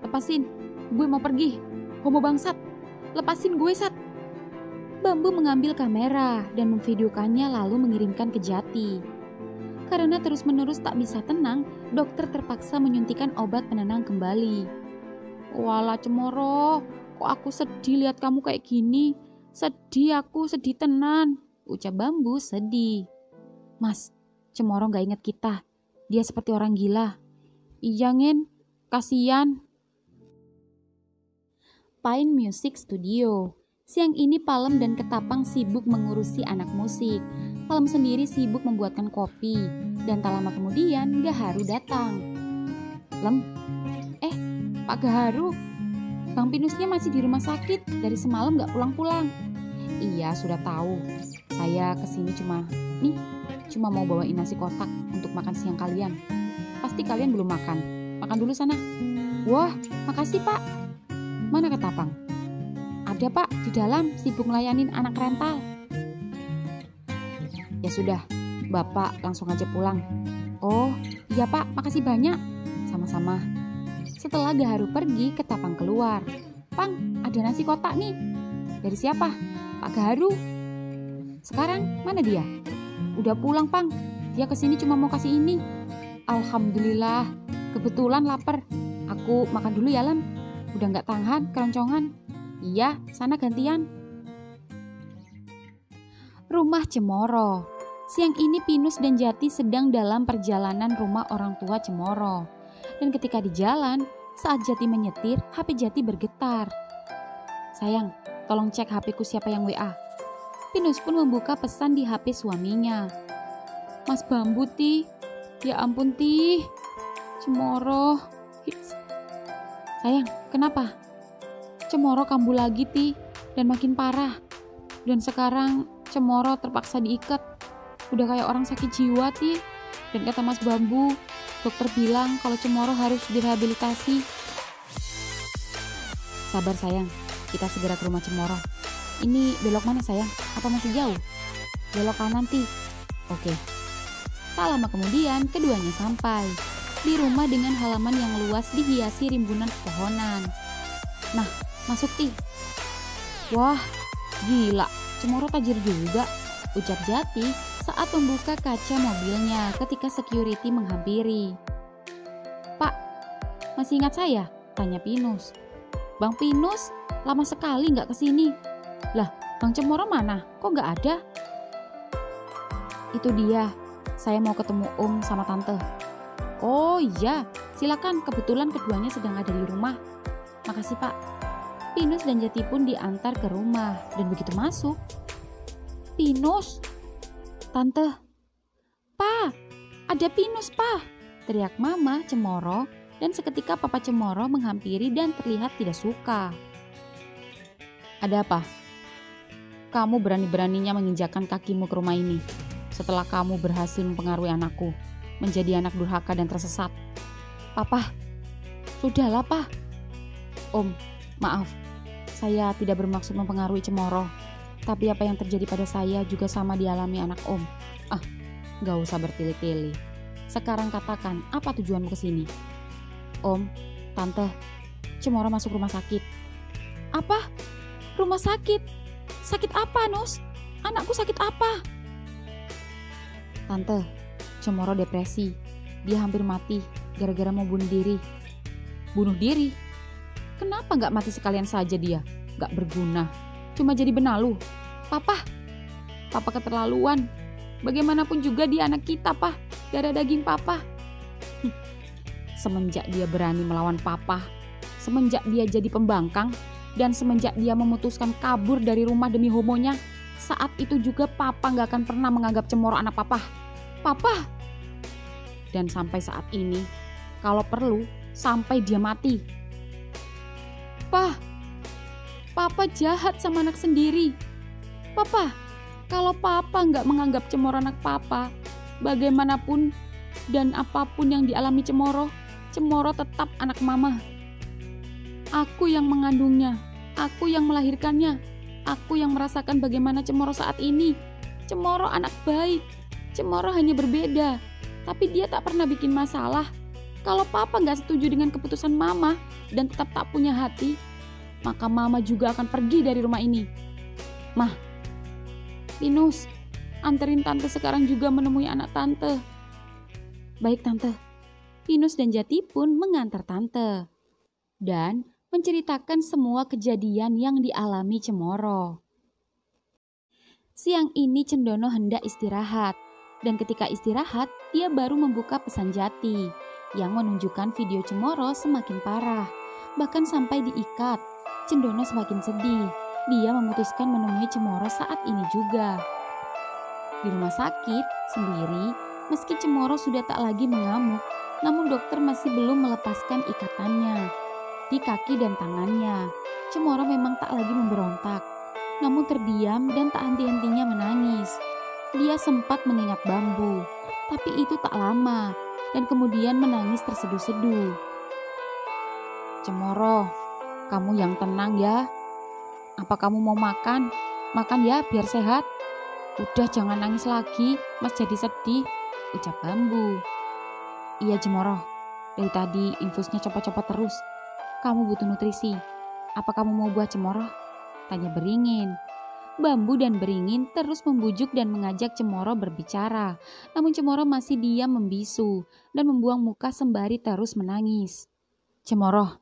Lepasin, gue mau pergi. Homo bangsat, lepasin gue Sat. Bambu mengambil kamera dan memvideokannya lalu mengirimkan ke Jati. Karena terus-menerus tak bisa tenang, dokter terpaksa menyuntikkan obat penenang kembali. Walah Cemoro, kok aku sedih lihat kamu kayak gini. Sedih aku, sedih tenan, ucap Bambu sedih. Mas, Cemoro gak inget kita. Dia seperti orang gila. Iya Ngin, kasian. Pine Music Studio. Siang ini Palem dan Ketapang sibuk mengurusi anak musik. Palem sendiri sibuk membuatkan kopi. Dan tak lama kemudian Gaharu datang. Lem, Pak Gaharu, Bang Pinusnya masih di rumah sakit. Dari semalam gak pulang-pulang. Iya, sudah tahu. Saya kesini cuma mau bawain nasi kotak untuk makan siang kalian. Pasti kalian belum makan. Makan dulu sana. Wah, makasih Pak. Mana Ketapang? Ada Pak, di dalam sibuk ngelayanin anak rental. Ya sudah, Bapak langsung aja pulang. Oh, iya Pak, makasih banyak. Sama-sama. Setelah Gaharu pergi, Ketapang keluar. Pang, ada nasi kotak nih. Dari siapa? Pak Gaharu. Sekarang mana dia? Udah pulang Pang. Dia kesini cuma mau kasih ini. Alhamdulillah. Kebetulan lapar. Aku makan dulu ya Lem. Udah gak tahan keroncongan. Iya, sana gantian. Rumah Cemoro. Siang ini Pinus dan Jati sedang dalam perjalanan rumah orang tua Cemoro. Dan ketika di jalan, saat Jati menyetir, HP Jati bergetar. Sayang, tolong cek HP-ku siapa yang WA. Pinus pun membuka pesan di HP suaminya. Mas Bambu Ti. Ya ampun Ti. Cemoro. Sayang, kenapa? Cemoro kambuh lagi Ti. Dan makin parah. Dan sekarang Cemoro terpaksa diikat. Udah kayak orang sakit jiwa Ti. Dan kata Mas Bambu, Dokter bilang kalau Cemoro harus direhabilitasi. Sabar sayang, kita segera ke rumah Cemoro. Ini belok mana sayang? Apa masih jauh? Belok kanan Ti. Oke. Tak lama kemudian keduanya sampai di rumah dengan halaman yang luas dihiasi rimbunan pepohonan. Nah, masuk Ti. Wah, gila, Cemoro tajir juga, ucap Jati saat membuka kaca mobilnya ketika security menghampiri. Pak, masih ingat saya? Tanya Pinus. Bang Pinus, lama sekali nggak kesini. Lah, Bang Cemoro mana? Kok nggak ada? Itu dia, saya mau ketemu Om sama Tante. Oh iya, silakan, kebetulan keduanya sedang ada di rumah. Makasih Pak. Pinus dan Jati pun diantar ke rumah dan begitu masuk. Pinus, Tante. Pa, ada Pinus Pa, teriak Mama Cemoro dan seketika Papa Cemoro menghampiri dan terlihat tidak suka. Ada apa? Kamu berani-beraninya menginjakkan kakimu ke rumah ini setelah kamu berhasil mempengaruhi anakku menjadi anak durhaka dan tersesat. Papa, sudahlah Pa. Om, maaf. Saya tidak bermaksud mempengaruhi Cemoro. Tapi apa yang terjadi pada saya juga sama dialami anak Om. Gak usah bertele-tele. Sekarang katakan, apa tujuanmu kesini? Om, Tante, Cemoro masuk rumah sakit. Apa? Rumah sakit? Sakit apa, Nus? Anakku sakit apa? Tante, Cemoro depresi. Dia hampir mati gara-gara mau bunuh diri. Bunuh diri? Kenapa gak mati sekalian saja dia? Gak berguna. Cuma jadi benalu. Papa keterlaluan. Bagaimanapun juga dia anak kita, Pak. Darah daging Papa. Semenjak dia berani melawan Papa, semenjak dia jadi pembangkang, dan semenjak dia memutuskan kabur dari rumah demi homonya, saat itu juga Papa gak akan pernah menganggap Cemoro anak Papa. Papa! Dan sampai saat ini, kalau perlu, sampai dia mati. Papa jahat sama anak sendiri. Papa, kalau Papa gak menganggap Cemoro anak Papa, bagaimanapun dan apapun yang dialami Cemoro tetap anak Mama. Aku yang mengandungnya, aku yang melahirkannya, aku yang merasakan bagaimana Cemoro saat ini. Cemoro anak baik, Cemoro hanya berbeda, tapi dia tak pernah bikin masalah. Kalau Papa gak setuju dengan keputusan Mama dan tetap tak punya hati, maka Mama juga akan pergi dari rumah ini. Mah, Pinus, anterin Tante sekarang juga menemui anak Tante. Baik Tante. Pinus dan Jati pun mengantar Tante dan menceritakan semua kejadian yang dialami Cemoro. Siang ini Cendono hendak istirahat dan ketika istirahat dia baru membuka pesan Jati yang menunjukkan video Cemoro semakin parah, bahkan sampai diikat. Cendono semakin sedih. Dia memutuskan menemui Cemoro saat ini juga. Di rumah sakit sendiri, meski Cemoro sudah tak lagi mengamuk, namun dokter masih belum melepaskan ikatannya di kaki dan tangannya. Cemoro memang tak lagi memberontak, namun terdiam dan tak henti-hentinya menangis. Dia sempat mengingat Bambu, tapi itu tak lama dan kemudian menangis terseduh-seduh. Cemoro, kamu yang tenang ya. Apa kamu mau makan? Makan ya biar sehat. Udah jangan nangis lagi, Mas jadi sedih, ucap Bambu. Iya Cemoro, dari tadi infusnya copot-copot terus. Kamu butuh nutrisi. Apa kamu mau buat Cemoro? Tanya Beringin. Bambu dan Beringin terus membujuk dan mengajak Cemoro berbicara. Namun Cemoro masih diam membisu dan membuang muka sembari terus menangis. Cemoro.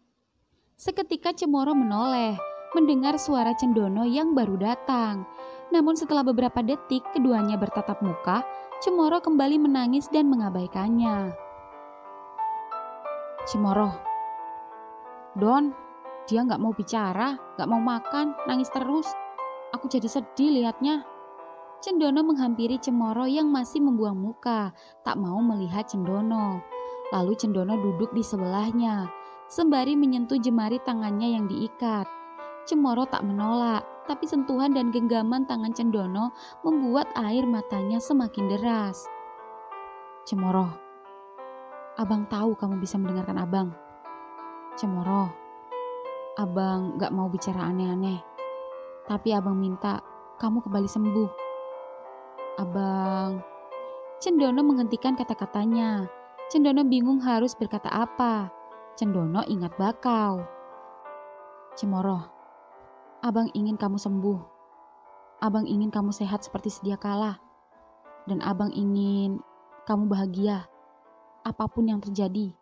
Seketika Cemoro menoleh, mendengar suara Cendono yang baru datang. Namun setelah beberapa detik keduanya bertatap muka, Cemoro kembali menangis dan mengabaikannya. Cemoro. Don, dia gak mau bicara, gak mau makan, nangis terus. Aku jadi sedih lihatnya. Cendono menghampiri Cemoro yang masih membuang muka, tak mau melihat Cendono. Lalu Cendono duduk di sebelahnya, sembari menyentuh jemari tangannya yang diikat. Cemoro tak menolak, tapi sentuhan dan genggaman tangan Cendono membuat air matanya semakin deras. Cemoro, Abang tahu kamu bisa mendengarkan abang. Cemoro, abang gak mau bicara aneh-aneh. Tapi abang minta kamu kembali sembuh. Abang... Cendono menghentikan kata-katanya. Cendono bingung harus berkata apa. Cendono ingat Bakau. Cemoro, abang ingin kamu sembuh. Abang ingin kamu sehat seperti sedia kala. Dan abang ingin kamu bahagia. Apapun yang terjadi.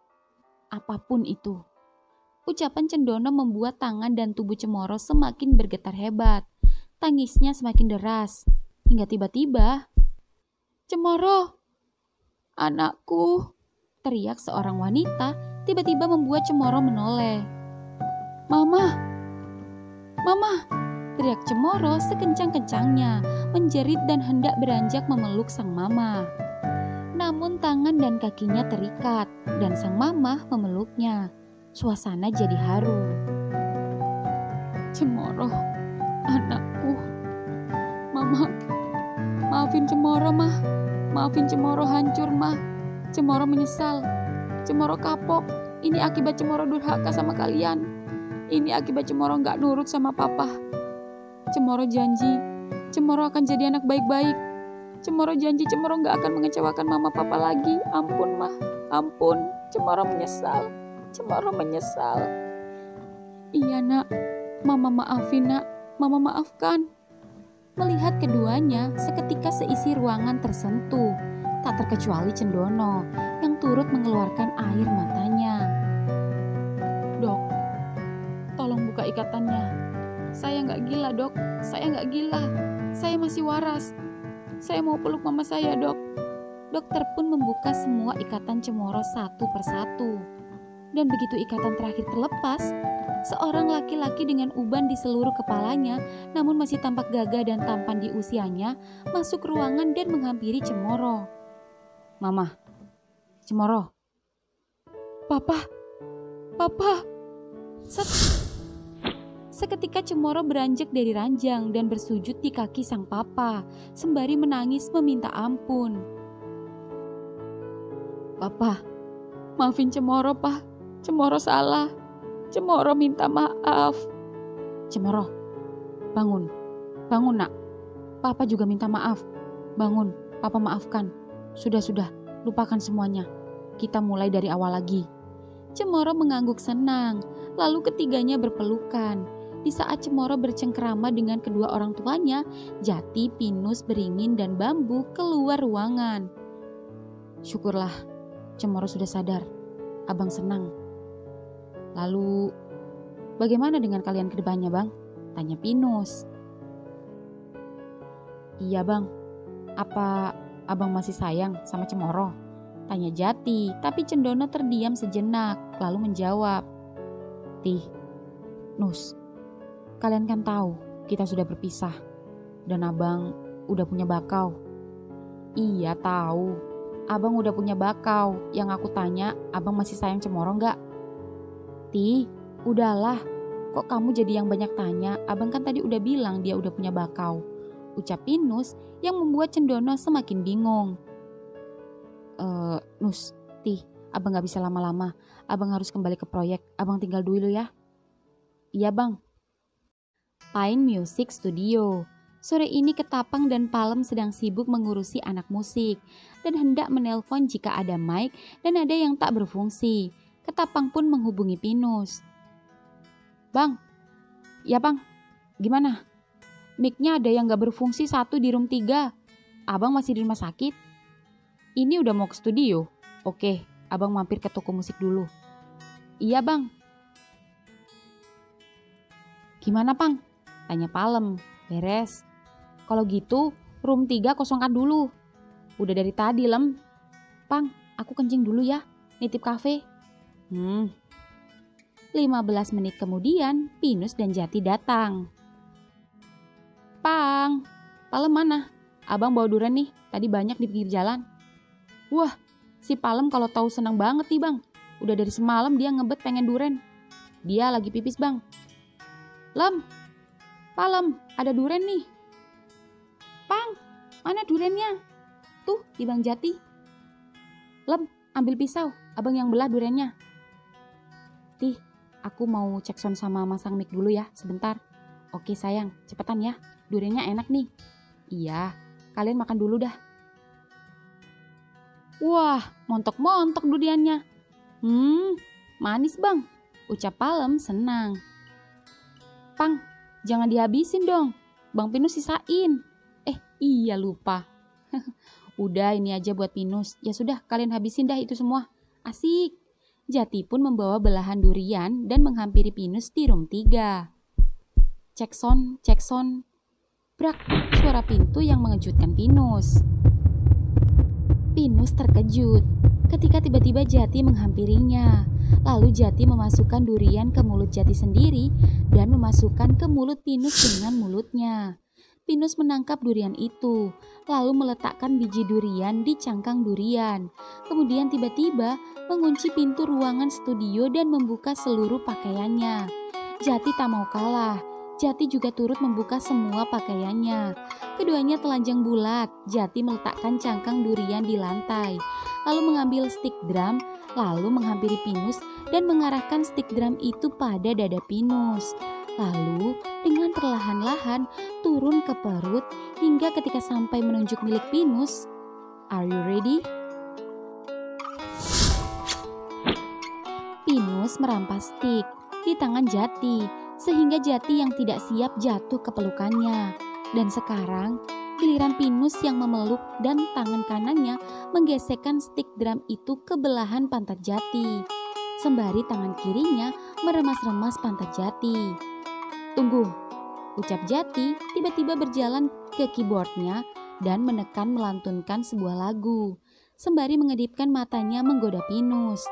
Apapun itu. Ucapan Cendono membuat tangan dan tubuh Cemoro semakin bergetar hebat. Tangisnya semakin deras. Hingga tiba-tiba, Cemoro, anakku, teriak seorang wanita tiba-tiba membuat Cemoro menoleh. Mama, Mama, teriak Cemoro sekencang-kencangnya, menjerit dan hendak beranjak memeluk sang mama. Namun tangan dan kakinya terikat dan sang mama memeluknya. Suasana jadi haru. Cemoro, anakku. Mama, maafin Cemoro, Mah. Maafin Cemoro hancur, Mah. Cemoro menyesal. Cemoro kapok. Ini akibat Cemoro durhaka sama kalian. Ini akibat Cemoro gak nurut sama papa. Cemoro janji, Cemoro akan jadi anak baik-baik. Cemoro janji Cemoro gak akan mengecewakan mama papa lagi. Ampun, Mah. Ampun. Cemoro menyesal. Cemoro menyesal. Iya, Nak. Mama maafin, Nak. Mama maafkan. Melihat keduanya, seketika seisi ruangan tersentuh. Tak terkecuali Cendono yang turut mengeluarkan air matanya. Dok, tolong buka ikatannya. Saya gak gila, Dok. Saya gak gila. Saya masih waras. Saya mau peluk mama saya, Dok. Dokter pun membuka semua ikatan Cemoro satu persatu. Dan begitu ikatan terakhir terlepas, seorang laki-laki dengan uban di seluruh kepalanya, namun masih tampak gagah dan tampan di usianya, masuk ruangan dan menghampiri Cemoro. Mama, Cemoro. Papa, Papa. Seketika Cemoro beranjak dari ranjang dan bersujud di kaki sang papa, sembari menangis meminta ampun. Papa, maafin Cemoro, Pak. Cemoro salah. Cemoro minta maaf. Cemoro, bangun. Bangun, Nak. Papa juga minta maaf. Bangun, Papa maafkan. Sudah, lupakan semuanya. Kita mulai dari awal lagi. Cemoro mengangguk senang. Lalu ketiganya berpelukan. Di saat Cemoro bercengkerama dengan kedua orang tuanya, Jati, Pinus, Beringin, dan Bambu keluar ruangan. Syukurlah, Cemoro sudah sadar. Abang senang. Lalu, bagaimana dengan kalian ke depannya, Bang? Tanya Pinus. Iya, Bang. Apa Abang masih sayang sama Cemoro? Tanya Jati, tapi Cendono terdiam sejenak, lalu menjawab. Tih, Nus, kalian kan tahu kita sudah berpisah. Dan Abang udah punya Bakau. Iya, tahu. Abang udah punya Bakau. Yang aku tanya, Abang masih sayang Cemoro nggak? Ti, udahlah. Kok kamu jadi yang banyak tanya? Abang kan tadi udah bilang dia udah punya Bakau. Ucap Pinus yang membuat Cendono semakin bingung. Nus, Ti, Abang gak bisa lama-lama. Abang harus kembali ke proyek. Abang tinggal dulu ya. Iya, Bang. Pine Music Studio. Sore ini Ketapang dan Palem sedang sibuk mengurusi anak musik dan hendak menelpon jika ada mic dan ada yang tak berfungsi. Ketapang pun menghubungi Pinus. Bang, ya Bang, gimana? Mic-nya ada yang gak berfungsi satu di room 3. Abang masih di rumah sakit. Ini udah mau ke studio. Oke, Abang mampir ke toko musik dulu. Iya Bang. Gimana Bang? Tanya Palem. Beres. Kalau gitu, room 3 kosongkan dulu. Udah dari tadi Lem. Bang, aku kencing dulu ya. Nitip kafe. 15 menit kemudian, Pinus dan Jati datang. Pang, Palem mana? Abang bawa durian nih, tadi banyak di pinggir jalan. Wah, si Palem kalau tahu senang banget nih Bang. Udah dari semalam dia ngebet pengen durian. Dia lagi pipis Bang. Lem, Palem, ada durian nih. Pang, mana duriannya? Tuh di Bang Jati. Lem, ambil pisau. abang yang belah duriannya. Tih, aku mau cek sound sama masang mic dulu ya, sebentar. Oke sayang, cepetan ya, duriannya enak nih. Iya, kalian makan dulu dah. Wah, montok-montok duriannya. Manis bang, ucap Palem senang. Pang, jangan dihabisin dong, Bang Pinus sisain. Iya lupa. Udah ini aja buat Pinus. Ya sudah kalian habisin dah itu semua. Asik. Jati pun membawa belahan durian dan menghampiri Pinus di room 3. Cek sound. Brak, suara pintu yang mengejutkan Pinus. Pinus terkejut ketika tiba-tiba Jati menghampirinya. Lalu Jati memasukkan durian ke mulut Jati sendiri dan memasukkan ke mulut Pinus dengan mulutnya. Pinus menangkap durian itu, lalu meletakkan biji durian di cangkang durian. Kemudian tiba-tiba mengunci pintu ruangan studio dan membuka seluruh pakaiannya. Jati tak mau kalah. Jati juga turut membuka semua pakaiannya. Keduanya telanjang bulat. Jati meletakkan cangkang durian di lantai, lalu mengambil stick drum, lalu menghampiri Pinus dan mengarahkan stick drum itu pada dada Pinus. Lalu dengan perlahan-lahan turun ke perut hingga ketika sampai menunjuk milik Pinus. Are you ready? Pinus merampas stick di tangan Jati sehingga Jati yang tidak siap jatuh ke pelukannya. Dan sekarang giliran Pinus yang memeluk dan tangan kanannya menggesekkan stick drum itu ke belahan pantat Jati. Sembari tangan kirinya meremas-remas pantat Jati. Tunggu, ucap Jati tiba-tiba berjalan ke keyboardnya dan menekan melantunkan sebuah lagu. Sembari mengedipkan matanya menggoda Pinus.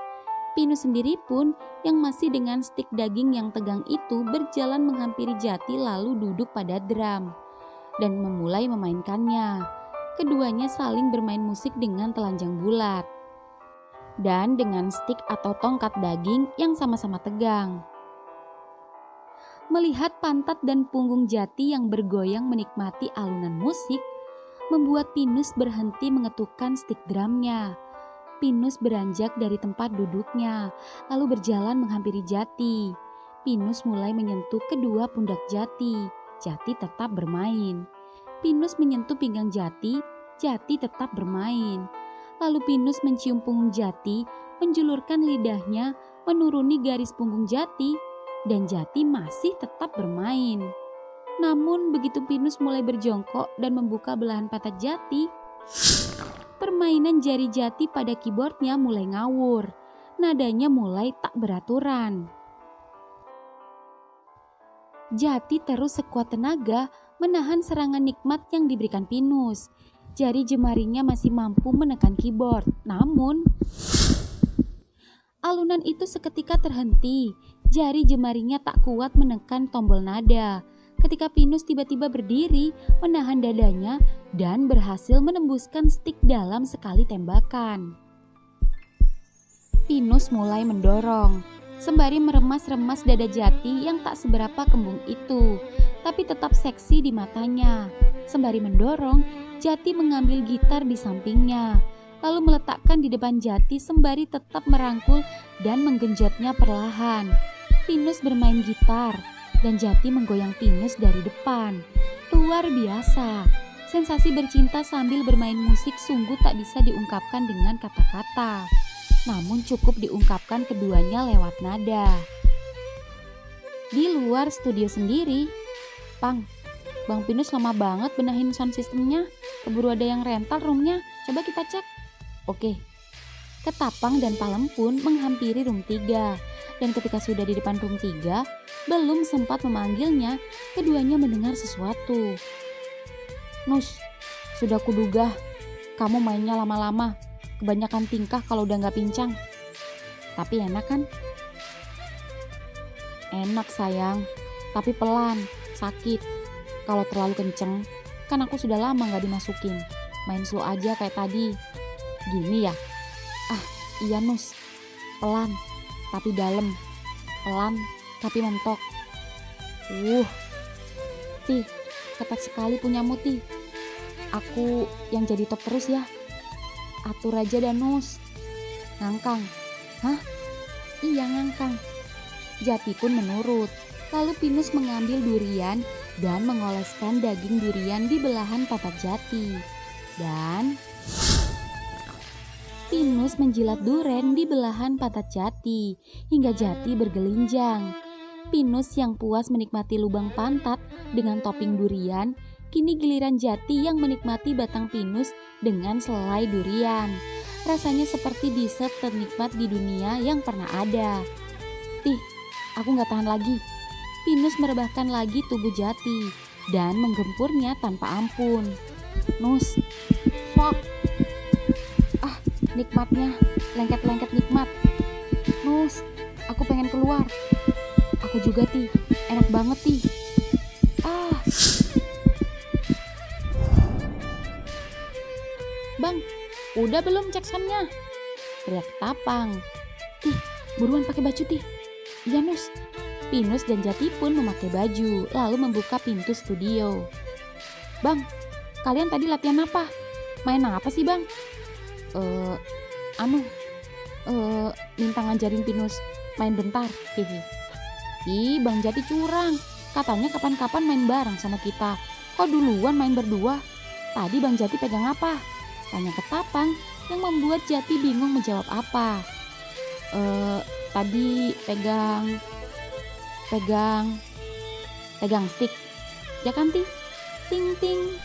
Pinus sendiri pun yang masih dengan stik daging yang tegang itu berjalan menghampiri Jati lalu duduk pada drum dan memulai memainkannya. Keduanya saling bermain musik dengan telanjang bulat dan dengan stik atau tongkat daging yang sama-sama tegang. Melihat pantat dan punggung Jati yang bergoyang menikmati alunan musik, membuat Pinus berhenti mengetukkan stik drumnya. Pinus beranjak dari tempat duduknya, lalu berjalan menghampiri Jati. Pinus mulai menyentuh kedua pundak Jati. Jati tetap bermain. Pinus menyentuh pinggang Jati. Jati tetap bermain. Lalu Pinus mencium punggung Jati, menjulurkan lidahnya, menuruni garis punggung Jati. Dan Jati masih tetap bermain. Namun begitu Pinus mulai berjongkok dan membuka belahan pantat Jati, permainan jari Jati pada keyboardnya mulai ngawur. Nadanya mulai tak beraturan. Jati terus sekuat tenaga menahan serangan nikmat yang diberikan Pinus. Jari jemarinya masih mampu menekan keyboard. Namun alunan itu seketika terhenti. Jari jemarinya tak kuat menekan tombol nada. Ketika Pinus tiba-tiba berdiri, menahan dadanya dan berhasil menembuskan stik dalam sekali tembakan. Pinus mulai mendorong, sembari meremas-remas dada Jati yang tak seberapa kembung itu, tapi tetap seksi di matanya. Sembari mendorong, Jati mengambil gitar di sampingnya, lalu meletakkan di depan Jati sembari tetap merangkul dan menggenjotnya perlahan. Pinus bermain gitar dan Jati menggoyang Pinus dari depan. Luar biasa. Sensasi bercinta sambil bermain musik sungguh tak bisa diungkapkan dengan kata-kata. Namun cukup diungkapkan keduanya lewat nada. Di luar studio sendiri, Pang, Bang Pinus lama banget benahin sound systemnya. Keburu ada yang rental roomnya. Coba kita cek. Oke. Ketapang dan Palem pun menghampiri room 3. Dan ketika sudah di depan room 3, belum sempat memanggilnya, keduanya mendengar sesuatu. Nus, sudah kuduga, kamu mainnya lama-lama, kebanyakan tingkah kalau udah gak pincang. Tapi enak kan? Enak sayang, tapi pelan, sakit. Kalau terlalu kenceng, kan aku sudah lama gak dimasukin. Main slow aja kayak tadi. Gini ya? Ah, iya Nus, pelan. Tapi dalam, pelan, tapi mentok. Ti, ketat sekali punyamu Ti. Aku yang jadi top terus ya. Atur aja Danus. Ngangkang, Hah? Iya Ngangkang. Jati pun menurut. Lalu Pinus mengambil durian dan mengoleskan daging durian di belahan pantat Jati. Dan Pinus menjilat duren di belahan pantat Jati hingga Jati bergelinjang. Pinus yang puas menikmati lubang pantat dengan topping durian, kini giliran Jati yang menikmati batang Pinus dengan selai durian. Rasanya seperti dessert ternikmat di dunia yang pernah ada. Tih, aku gak tahan lagi. Pinus merebahkan lagi tubuh Jati dan menggempurnya tanpa ampun. Nus, fuck. Ah, nikmatnya, lengket-lengket nikmat. Nus, aku pengen keluar. Aku juga, Ti. Enak banget, Ti. Ah. Bang, udah belum cek soundnya? Teriak Tapang. Tih, buruan pakai baju, Tih. Iya, Nus. Pinus dan Jati pun memakai baju, lalu membuka pintu studio. Bang, kalian tadi latihan apa? Main apa sih, Bang? Minta ngajarin Pinus main bentar. Hihi. Ih, Bang Jati curang. Katanya kapan-kapan main bareng sama kita. Kok duluan main berdua? Tadi Bang Jati pegang apa? Tanya ke Tapang yang membuat Jati bingung menjawab apa. Tadi pegang stick. Ya kan, Ti? Ting ting.